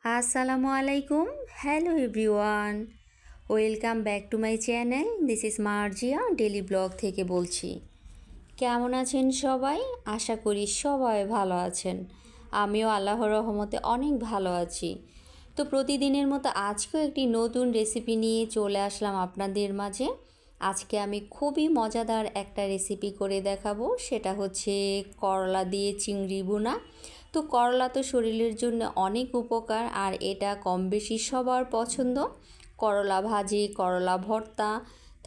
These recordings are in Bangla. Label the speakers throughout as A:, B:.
A: আসসালামু আলাইকুম। Hello everyone, welcome back to my channel. This is Marjia daily blog থেকে বলছি। কেমন আছেন সবাই? আশা করি সবাই ভালো আছেন। আমিও আল্লাহর রহমতে অনেক ভালো আছি। তো প্রতিদিনের মতো আজকেও একটি নতুন রেসিপি নিয়ে চলে আসলাম আপনাদের মাঝে। আজকে আমি খুবই মজাদার একটা রেসিপি করে দেখাবো, সেটা হচ্ছে করলা দিয়ে চিংড়ি ভুনা। তো করলা তো শরীরের জন্য অনেক উপকার, আর এটা কম বেশি সবার পছন্দ। করলা ভাজি, করলা ভর্তা,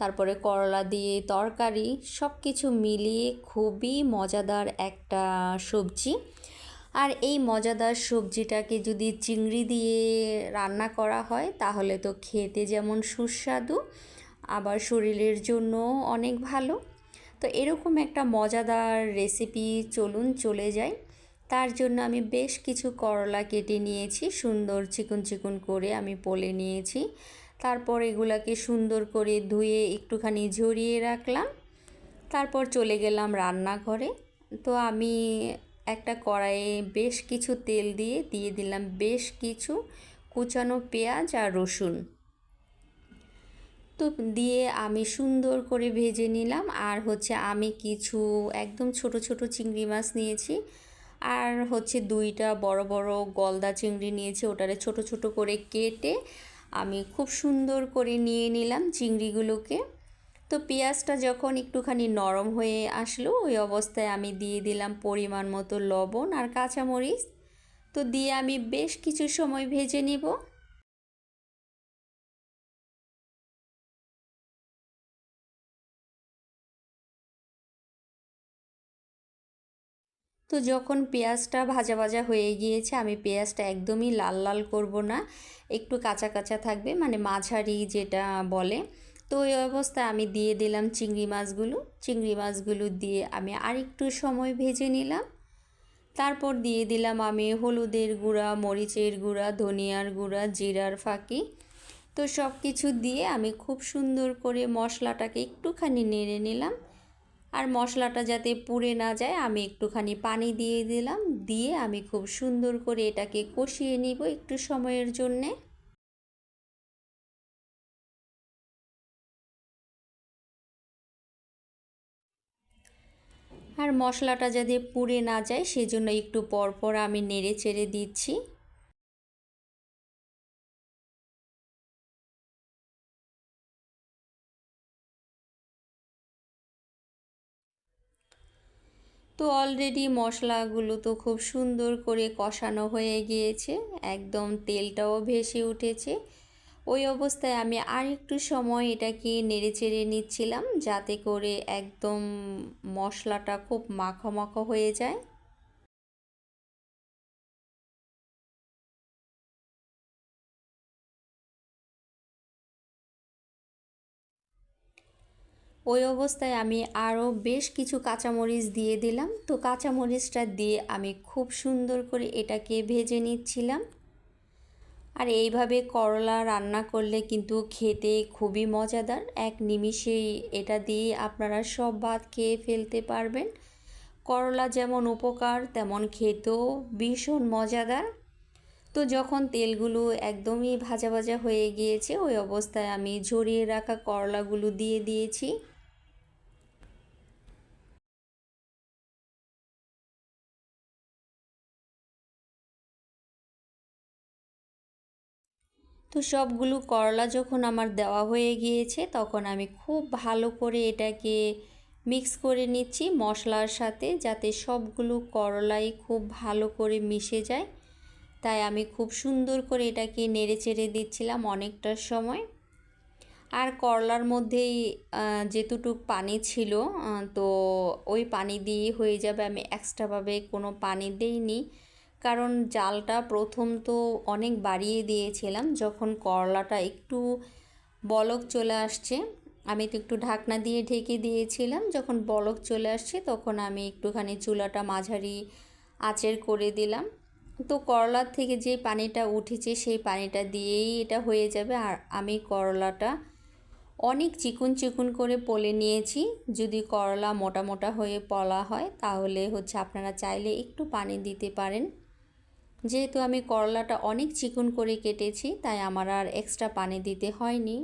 A: তারপরে করলা দিয়ে তরকারি, সব কিছু মিলিয়ে খুবই মজাদার একটা সবজি। আর এই মজাদার সবজিটাকে যদি চিংড়ি দিয়ে রান্না করা হয় তাহলে তো খেতে যেমন সুস্বাদু, আবার শরীরের জন্য অনেক ভালো। তো এরকম একটা মজাদার রেসিপি চলুন চলে যাই। তার জন্য আমি বেশ কিছু করলা কেটে নিয়েছি, সুন্দর চিকন চিকন করে আমি পলে নিয়েছি। তারপর এগুলাকে সুন্দর করে ধুয়ে একটুখানি ঝরিয়ে রাখলাম। তারপর চলে গেলাম রান্নাঘরে। তো আমি একটা কড়াইয়ে বেশ কিছু তেল দিয়ে দিলাম বেশ কিছু কুচানো পেঁয়াজ আর রসুন। তো দিয়ে আমি সুন্দর করে ভেজে নিলাম। আর হচ্ছে আমি কিছু একদম ছোট ছোট চিংড়ি মাছ নিয়েছি, আর হচ্ছে দুইটা বড় বড় গলদা চিংড়ি নিয়েছি। ওটারে ছোট ছোট করে কেটে আমি খুব সুন্দর করে নিয়ে নিলাম চিংড়িগুলোকে। তো পেঁয়াজটা যখন একটুখানি নরম হয়ে আসলো, ওই অবস্থায় আমি দিয়ে দিলাম পরিমাণ মতো লবণ আর কাঁচামরিচ। তো দিয়ে আমি বেশ কিছু সময় ভেজে নিব। তো যখন পেঁয়াজটা ভাজা ভাজা হয়ে গিয়েছে, আমি পেঁয়াজটা একদমই লাল লাল করব না, একটু কাঁচা কাঁচা থাকবে, মানে মাঝারি যেটা বলে। তো ওই অবস্থায় আমি দিয়ে দিলাম চিংড়ি মাছগুলো দিয়ে আমি আরেকটু সময় ভেজে নিলাম। তারপর দিয়ে দিলাম আমি হলুদের গুঁড়া, মরিচের গুঁড়া, ধনিয়ার গুঁড়া, জিরার ফাঁকি। তো সব কিছু দিয়ে আমি খুব সুন্দর করে মশলাটাকে একটুখানি নেড়ে নিলাম। আর মশলাটা যাতে পুড়ে না যায় আমি একটুখানি পানি দিয়ে দিলাম, দিয়ে আমি খুব সুন্দর করে এটাকে কষিয়ে নিব একটু সময়ের জন্যে। আর মশলাটা যাতে পুড়ে না যায় সেজন্য একটু পর পর আমি নেড়ে চেড়ে দিচ্ছি। তো অলরেডি মশলাগুলো তো খুব সুন্দর করে কষানো হয়ে গিয়েছে, একদম তেলটাও ভেসে উঠেছে। ওই অবস্থায় আমি আর একটু সময় এটাকে নেড়েচেড়ে নিচ্ছিলাম, যাতে করে একদম মশলাটা খুব মাখো মাখো হয়ে যায়। ওই অবস্থায় আমি আরও বেশ কিছু কাঁচামরিচ দিয়ে দিলাম। তো কাঁচামরিচটা দিয়ে আমি খুব সুন্দর করে এটাকে ভেজে নিচ্ছিলাম। আর এইভাবে করলা রান্না করলে কিন্তু খেতে খুবই মজাদার, এক নিমিষেই এটা দিয়ে আপনারা সব ভাত খেয়ে ফেলতে পারবেন। করলা যেমন উপকার তেমন খেতেও ভীষণ মজাদার। তো যখন তেলগুলো একদমই ভাজা ভাজা হয়ে গিয়েছে, ওই অবস্থায় আমি ঝরিয়ে রাখা করলাগুলো দিয়ে দিয়েছি। তো সবগুলো করলা যখন আমার দেওয়া হয়ে গিয়েছে, তখন আমি খুব ভালো করে এটাকে মিক্স করে নিচ্ছি মশলার সাথে, যাতে সবগুলো করলাই খুব ভালো করে মিশে যায়। তাই আমি খুব সুন্দর করে এটাকে নেড়ে চেড়ে দিচ্ছিলাম অনেকটা সময়। আর করলার মধ্যেই যেটুকু পানি ছিল, তো ওই পানি দিয়ে হয়ে যাবে, আমি এক্সট্রাভাবে কোনো পানি দেইনি। কারণ জালটা প্রথম তো অনেক বাড়িয়ে দিয়েছিলাম, যখন করলাটা একটু বলক চলে আসছে আমি তো একটু ঢাকনা দিয়ে ঢেকে দিয়েছিলাম। যখন বলক চলে আসছে তখন আমি একটুখানি চুলাটা মাঝারি আঁচের করে দিলাম। তো করলার থেকে যে পানিটা উঠেছে সেই পানিটা দিয়েই এটা হয়ে যাবে। আর আমি করলাটা অনেক চিকন চিকন করে পলে নিয়েছি। যদি করলা মোটা মোটা হয়ে পলা হয় তাহলে হচ্ছে আপনারা চাইলে একটু পানি দিতে পারেন। যেহেতু আমি করলাটা অনেক চিকন করে কেটেছি, তাই আমার আর এক্সট্রা পানি দিতে হয়নি।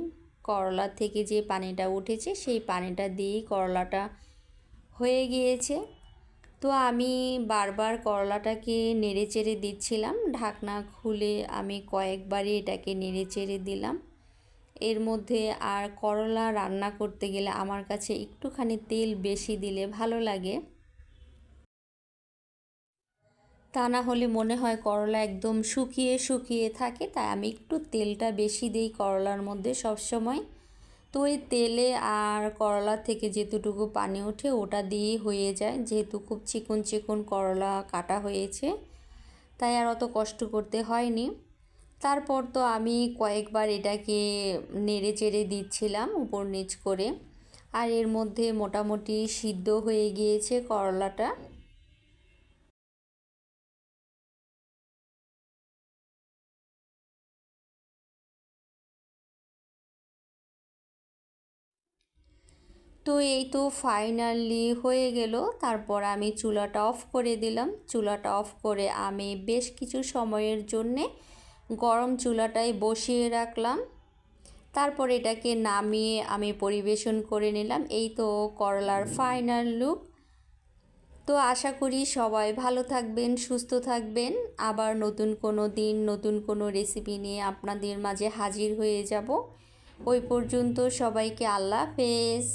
A: করলা থেকে যে পানিটা উঠেছে সেই পানিটা দিয়েই করলাটা হয়ে গিয়েছে। তো আমি বারবার করলাটাকে নেড়েচেড়ে দিচ্ছিলাম, ঢাকনা খুলে আমি কয়েকবারই এটাকে নেড়েচেড়ে দিলাম। এর মধ্যে আর করলা রান্না করতে গেলে আমার কাছে একটুখানি তেল বেশি দিলে ভালো লাগে, তা না হলে মনে হয় করলা একদম শুকিয়ে শুকিয়ে থাকে। তাই আমি একটু তেলটা বেশি দিই করলার মধ্যে সবসময়। তো ওই তেলে আর করলা থেকে যেতটুকু পানি ওঠে ওটা দিয়েই হয়ে যায়, যেহেতু খুব চিকন চিকন করলা কাটা হয়েছে, তাই আর অত কষ্ট করতে হয়নি। তারপর তো আমি কয়েকবার এটাকে নেড়ে চেড়ে দিচ্ছিলাম উপর নিচ করে, আর এর মধ্যে মোটামুটি সিদ্ধ হয়ে গিয়েছে করলাটা। তো এই তো ফাইনালি হয়ে গেল। তারপর আমি চুলাটা অফ করে দিলাম। চুলাটা অফ করে আমি বেশ কিছু সময়ের জন্যে গরম চুলাটায় বসিয়ে রাখলাম। তারপর এটাকে নামিয়ে আমি পরিবেশন করে নিলাম। এই তো করলার ফাইনাল লুক। তো আশা করি সবাই ভালো থাকবেন, সুস্থ থাকবেন। আবার নতুন কোনো দিন নতুন কোনো রেসিপি নিয়ে আপনাদের মাঝে হাজির হয়ে যাব। ওই পর্যন্ত সবাইকে আল্লাহ হাফেজ।